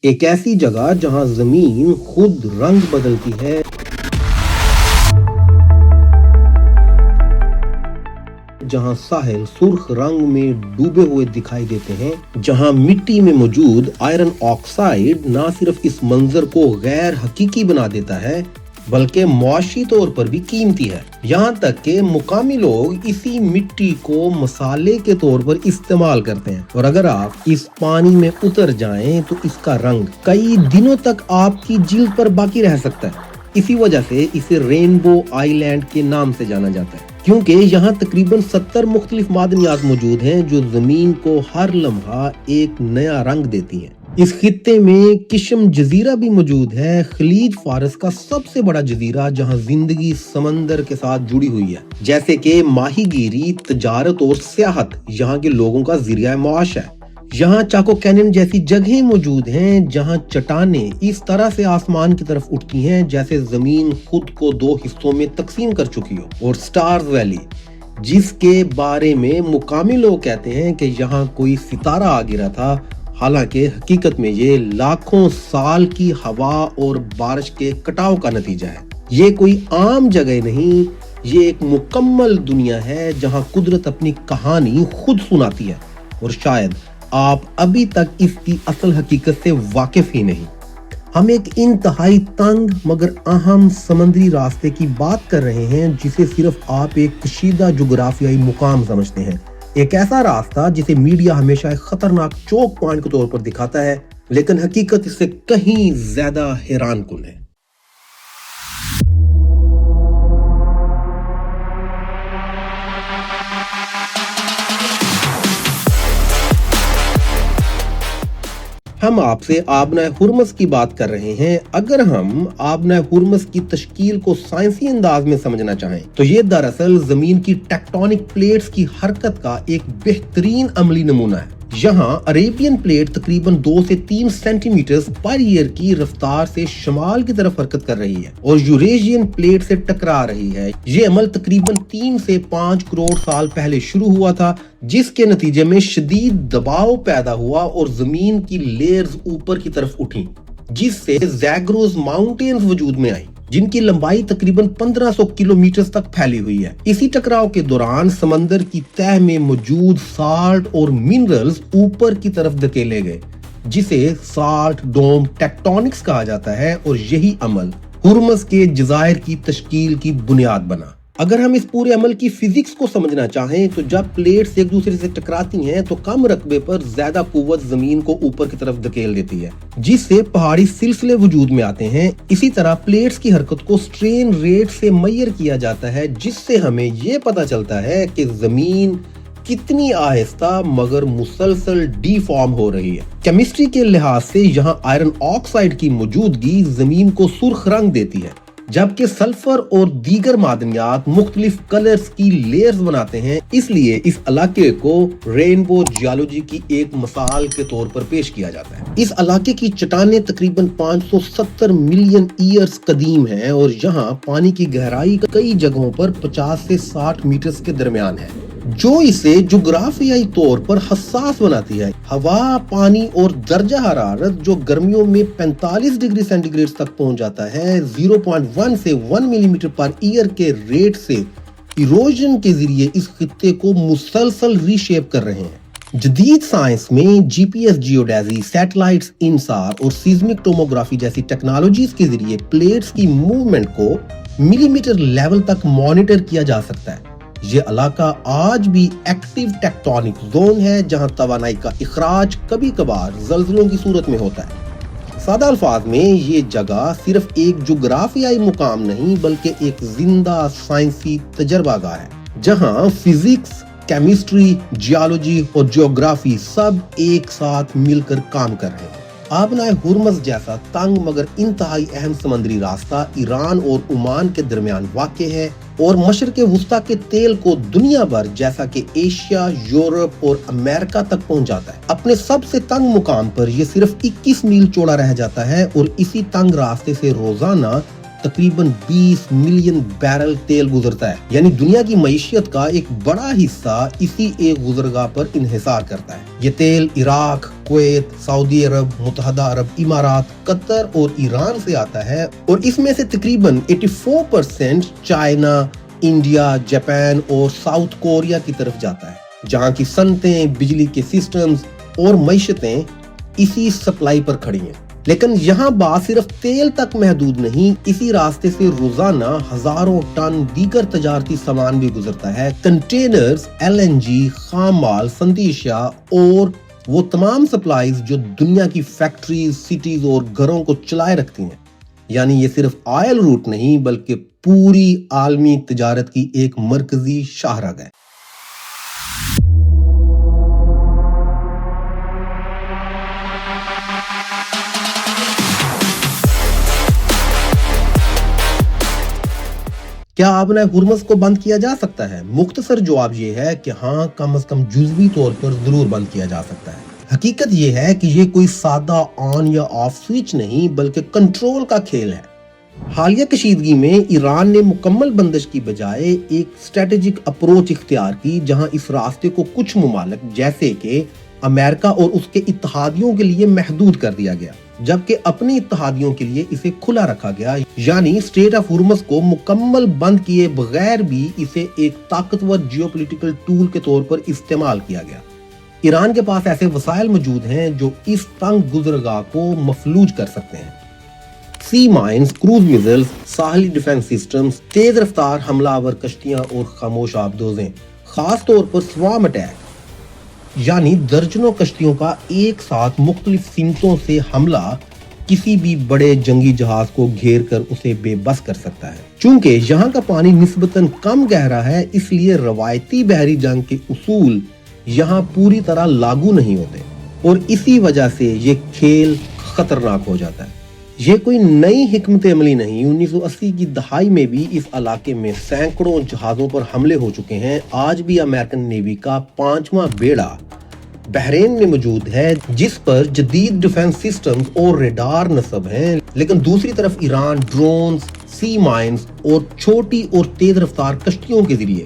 ایک ایسی جگہ جہاں زمین خود رنگ بدلتی ہے، جہاں ساحل سرخ رنگ میں ڈوبے ہوئے دکھائی دیتے ہیں، جہاں مٹی میں موجود آئرن آکسائڈ نہ صرف اس منظر کو غیر حقیقی بنا دیتا ہے بلکہ معاشی طور پر بھی قیمتی ہے، یہاں تک کہ مقامی لوگ اسی مٹی کو مسالے کے طور پر استعمال کرتے ہیں، اور اگر آپ اس پانی میں اتر جائیں تو اس کا رنگ کئی دنوں تک آپ کی جلد پر باقی رہ سکتا ہے۔ اسی وجہ سے اسے رینبو آئی لینڈ کے نام سے جانا جاتا ہے، کیونکہ یہاں تقریباً 70 مختلف معدنیات موجود ہیں جو زمین کو ہر لمحہ ایک نیا رنگ دیتی ہیں۔ اس خطے میں کشم جزیرہ بھی موجود ہے، خلیج فارس کا سب سے بڑا جزیرہ جہاں زندگی سمندر کے ساتھ جڑی ہوئی ہے، جیسے کہ ماہی گیری، تجارت اور سیاحت یہاں کے لوگوں کا ذریعہ معاش ہے۔ یہاں چاکو کینن جیسی جگہیں موجود ہیں جہاں چٹانیں اس طرح سے آسمان کی طرف اٹھتی ہیں جیسے زمین خود کو 2 حصوں میں تقسیم کر چکی ہو، اور سٹارز ویلی جس کے بارے میں مقامی لوگ کہتے ہیں کہ یہاں کوئی ستارہ آ گرا تھا، حالانکہ حقیقت میں یہ لاکھوں سال کی ہوا اور بارش کے کٹاؤ کا نتیجہ ہے۔ یہ کوئی عام جگہ نہیں، یہ ایک مکمل دنیا ہے جہاں قدرت اپنی کہانی خود سناتی ہے، اور شاید آپ ابھی تک اس کی اصل حقیقت سے واقف ہی نہیں۔ ہم ایک انتہائی تنگ مگر اہم سمندری راستے کی بات کر رہے ہیں جسے صرف آپ ایک کشیدہ جغرافیائی مقام سمجھتے ہیں، ایک ایسا راستہ جسے میڈیا ہمیشہ ایک خطرناک چوک پوائنٹ کے طور پر دکھاتا ہے، لیکن حقیقت اس سے کہیں زیادہ حیران کن ہے۔ ہم آپ سے آبنہ ہرمز کی بات کر رہے ہیں۔ اگر ہم آبنہ ہرمز کی تشکیل کو سائنسی انداز میں سمجھنا چاہیں تو یہ دراصل زمین کی ٹیکٹونک پلیٹس کی حرکت کا ایک بہترین عملی نمونہ ہے۔ یہاں عریبین پلیٹ تقریباً 2 سے 3 سینٹی میٹر پر ایئر کی رفتار سے شمال کی طرف حرکت کر رہی ہے اور یوریشین پلیٹ سے ٹکرا رہی ہے۔ یہ عمل تقریباً 3 سے 5 کروڑ سال پہلے شروع ہوا تھا، جس کے نتیجے میں شدید دباؤ پیدا ہوا اور زمین کی لیئرز اوپر کی طرف اٹھیں، جس سے زیگروز ماؤنٹینز وجود میں آئیں جن کی لمبائی تقریباً 1500 کلومیٹر تک پھیلی ہوئی ہے۔ اسی ٹکراؤ کے دوران سمندر کی تہہ میں موجود سالٹ اور منرلز اوپر کی طرف دھکیلے گئے، جسے سالٹ ڈوم ٹیکٹونکس کہا جاتا ہے، اور یہی عمل ہرمز کے جزائر کی تشکیل کی بنیاد بنا۔ اگر ہم اس پورے عمل کی فزکس کو سمجھنا چاہیں تو جب پلیٹس ایک دوسرے سے ٹکراتی ہیں تو کم رقبے پر زیادہ قوت زمین کو اوپر کی طرف دھکیل دیتی ہے، جس سے پہاڑی سلسلے وجود میں آتے ہیں۔ اسی طرح پلیٹس کی حرکت کو سٹرین ریٹ سے میئر کیا جاتا ہے، جس سے ہمیں یہ پتہ چلتا ہے کہ زمین کتنی آہستہ مگر مسلسل ڈی فارم ہو رہی ہے۔ کیمسٹری کے لحاظ سے یہاں آئرن آکسائڈ کی موجودگی زمین کو سرخ رنگ دیتی ہے، جبکہ سلفر اور دیگر معدنیات مختلف کلرز کی لیئرز بناتے ہیں۔ اس لیے اس علاقے کو رینبو جیولوجی کی ایک مثال کے طور پر پیش کیا جاتا ہے۔ اس علاقے کی چٹانیں تقریباً 570 ملین ایئرز قدیم ہیں، اور یہاں پانی کی گہرائی کئی جگہوں پر 50 سے 60 میٹرز کے درمیان ہے، جو اسے جغرافیائی طور پر حساس بناتی ہے۔ ہوا، پانی اور درجہ حرارت جو گرمیوں میں 45 ڈگری سینٹی گریڈ تک پہنچ جاتا ہے، 0.1 سے 1 ملی میٹر پر ایئر کے ریٹ سے ایروژن کے ذریعے اس خطے کو مسلسل ری شیپ کر رہے ہیں۔ جدید سائنس میں جی پی ایس جیوڈیزی، سیٹلائٹس، انسار اور سیزمک ٹوموگرافی جیسی ٹیکنالوجیز کے ذریعے پلیٹس کی موومنٹ کو ملی میٹر لیول تک مانیٹر کیا جا سکتا ہے۔ یہ علاقہ آج بھی ایکٹیو ٹیکٹونک زون ہے جہاں توانائی کا اخراج کبھی کبھار زلزلوں کی صورت میں ہوتا ہے۔ سادہ الفاظ میں یہ جگہ صرف ایک جغرافیائی مقام نہیں بلکہ ایک زندہ سائنسی تجربہ گاہ ہے، جہاں فزکس، کیمسٹری، جیولوجی اور جیوگرافی سب ایک ساتھ مل کر کام کر رہے ہیں۔ آبنہ ہرمز جیسا تنگ مگر انتہائی اہم سمندری راستہ ایران اور عمان کے درمیان واقع ہے اور مشرق وسطیٰ کے تیل کو دنیا بھر جیسا کہ ایشیا، یورپ اور امریکہ تک پہنچاتا ہے۔ اپنے سب سے تنگ مقام پر یہ صرف 21 میل چوڑا رہ جاتا ہے، اور اسی تنگ راستے سے روزانہ تقریباً 20 ملین بیرل تیل گزرتا ہے، یعنی دنیا کی معیشت کا ایک بڑا حصہ اسی ایک گزرگاہ پر انحصار کرتا ہے۔ یہ تیل عراق، کویت، سعودی عرب، متحدہ عرب امارات، قطر اور ایران سے آتا ہے، اور اس میں سے تقریباً 84% چائنا، انڈیا، جاپان اور ساؤتھ کوریا کی طرف جاتا ہے، جہاں کی صنعتیں، بجلی کے سسٹمز اور معیشتیں اسی سپلائی پر کھڑی ہیں۔ لیکن یہاں بات صرف تیل تک محدود نہیں، اسی راستے سے روزانہ ہزاروں ٹن دیگر تجارتی سامان بھی گزرتا ہے، کنٹینرز، LNG، خام مال، صنعتی اشیاء اور وہ تمام سپلائیز جو دنیا کی فیکٹریز، سٹیز اور گھروں کو چلائے رکھتی ہیں۔ یعنی یہ صرف آئل روٹ نہیں بلکہ پوری عالمی تجارت کی ایک مرکزی شاہراہ ہے۔ کیا آبنہ ہرمز کو بند کیا جا سکتا ہے؟ مختصر جواب یہ ہے کہ ہاں، کم از کم جزوی طور پر ضرور بند کیا جا سکتا ہے۔ حقیقت یہ ہے کہ یہ کوئی سادہ آن یا آف سوئچ نہیں بلکہ کنٹرول کا کھیل ہے۔ حالیہ کشیدگی میں ایران نے مکمل بندش کی بجائے ایک اسٹریٹجک اپروچ اختیار کی، جہاں اس راستے کو کچھ ممالک جیسے کہ امریکہ اور اس کے اتحادیوں کے لیے محدود کر دیا گیا، جبکہ اپنی اتحادیوں کے لیے اسے کھلا رکھا گیا، یعنی اسٹریٹ آف ہرمز کو مکمل بند کیے بغیر بھی اسے ایک طاقتور جیو پولیٹیکل ٹول کے طور پر استعمال کیا گیا۔ ایران کے پاس ایسے وسائل موجود ہیں جو اس تنگ گزرگاہ کو مفلوج کر سکتے ہیں۔ سی مائنز، کروز میزائلز، ساحلی ڈیفنس سسٹمز، تیز رفتار حملہ آور کشتیاں اور خاموش آبدوزیں، خاص طور پر سوام اٹیک، یعنی درجنوں کشتیوں کا ایک ساتھ مختلف سمتوں سے حملہ کسی بھی بڑے جنگی جہاز کو گھیر کر اسے بے بس کر سکتا ہے۔ چونکہ یہاں کا پانی نسبتاً کم گہرا ہے، اس لیے روایتی بحری جنگ کے اصول یہاں پوری طرح لاگو نہیں ہوتے، اور اسی وجہ سے یہ کھیل خطرناک ہو جاتا ہے۔ یہ کوئی نئی حکمت عملی نہیں، 1980 کی دہائی میں بھی اس علاقے میں سینکڑوں جہازوں پر حملے ہو چکے ہیں۔ آج بھی امریکن نیوی کا 5واں بیڑا بحرین میں موجود ہے، جس پر جدید ڈیفنس سسٹمز اور ریڈار نصب ہیں، لیکن دوسری طرف ایران ڈرونز، سی مائنز اور چھوٹی اور تیز رفتار کشتیوں کے ذریعے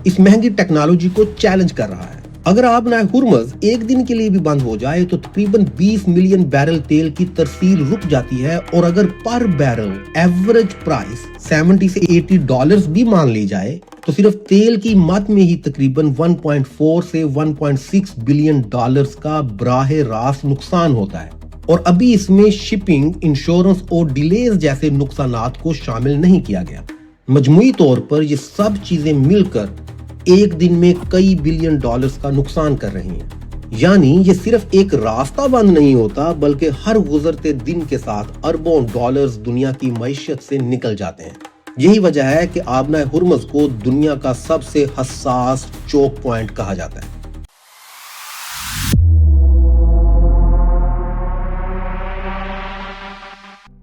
اس مہنگی ٹیکنالوجی کو چیلنج کر رہا ہے۔ اگر آبنہ ہرمز ایک دن کے لیے بھی بند ہو جائے تو تقریباً 20 ملین بیرل تیل کی ترسیل رک جاتی ہے، اور اگر پر بیرل ایوریج پرائس $70 سے $80 بھی مان لی جائے تو صرف تیل کی مت میں ہی تقریباً 1.4 سے 1.6 بلین ڈالرز کا براہ راست نقصان ہوتا ہے، اور ابھی اس میں شپنگ، انشورنس اور ڈیلیز جیسے نقصانات کو شامل نہیں کیا گیا۔ مجموعی طور پر یہ سب چیزیں مل کر ایک دن میں کئی بلین ڈالرز کا نقصان کر رہی ہیں۔ یعنی یہ صرف ایک راستہ بند نہیں ہوتا بلکہ ہر گزرتے دن کے ساتھ اربوں ڈالرز دنیا کی معیشت سے نکل جاتے ہیں۔ یہی وجہ ہے کہ آبنہ ہرمز کو دنیا کا سب سے حساس چوک پوائنٹ کہا جاتا ہے۔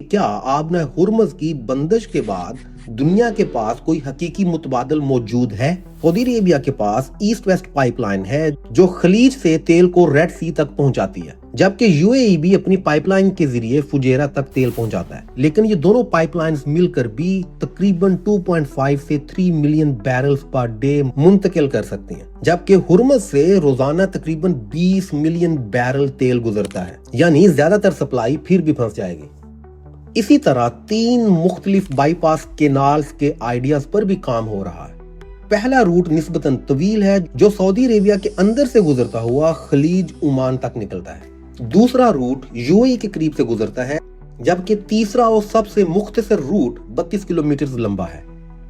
کیا آبنہ ہرمز کی بندش کے بعد دنیا کے پاس کوئی حقیقی متبادل موجود ہے؟ سعودی عربیہ کے پاس ایسٹ ویسٹ پائپ لائن ہے جو خلیج سے تیل کو ریڈ سی تک پہنچاتی ہے، جبکہ UAE بھی اپنی پائپ لائن کے ذریعے فجیرہ تک تیل پہنچاتا ہے، لیکن یہ دونوں پائپ لائنز مل کر بھی تقریباً 2.5 سے 3 ملین بیرلز پر ڈے منتقل کر سکتی ہیں، جبکہ ہرمز سے روزانہ تقریباً 20 ملین بیرل تیل گزرتا ہے، یعنی زیادہ تر سپلائی پھر بھی پھنس جائے گی۔ اسی طرح 3 مختلف بائی پاس کینالز کے آئیڈیاز پر بھی کام ہو رہا ہے۔ پہلا روٹ نسبتاً طویل ہے جو سعودی عربیہ کے اندر سے گزرتا ہوا خلیج عمان تک نکلتا ہے۔ دوسرا روٹ UAE کے قریب سے گزرتا ہے، جبکہ تیسرا اور سب سے مختصر روٹ 32 کلومیٹر لمبا ہے۔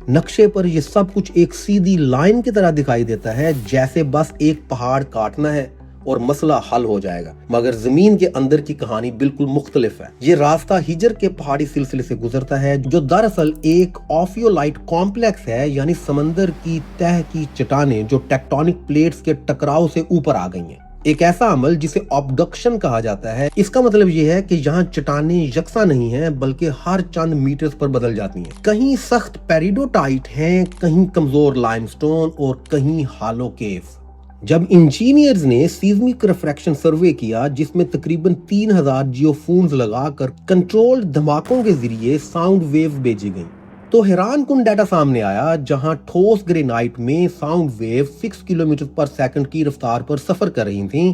نقشے پر یہ سب کچھ ایک سیدھی لائن کی طرح دکھائی دیتا ہے، جیسے بس ایک پہاڑ کاٹنا ہے اور مسئلہ حل ہو جائے گا، مگر زمین کے اندر کی کہانی بالکل مختلف ہے۔ یہ راستہ ہجر کے پہاڑی سلسلے سے گزرتا ہے جو دراصل ایک آفیولائٹ کمپلیکس ہے، یعنی سمندر کی تہ کی چٹانیں جو ٹیکٹونک پلیٹس کے ٹکراؤ سے اوپر آ گئی ہیں۔ ایک ایسا عمل جسے آبڈکشن کہا جاتا ہے۔ اس کا مطلب یہ ہے کہ یہاں چٹانیں یکساں نہیں ہیں بلکہ ہر چند میٹرز پر بدل جاتی ہیں، کہیں سخت پیریڈوٹائٹ ہیں، کہیں کمزور لائم سٹون اور کہیں ہالو کیف۔ جب انجینئرز نے سیزمک ریفریکشن سروے کیا، جس میں تقریباً 3000 جیو فونز لگا کر کنٹرول دھماکوں کے ذریعے ساؤنڈ ویوز بھیجی گئیں، تو حیران کن ڈیٹا سامنے آیا، جہاں ٹھوس گرینائٹ میں sound wave 6 kilometre per second کی رفتار پر سفر کر رہی تھیں،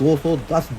210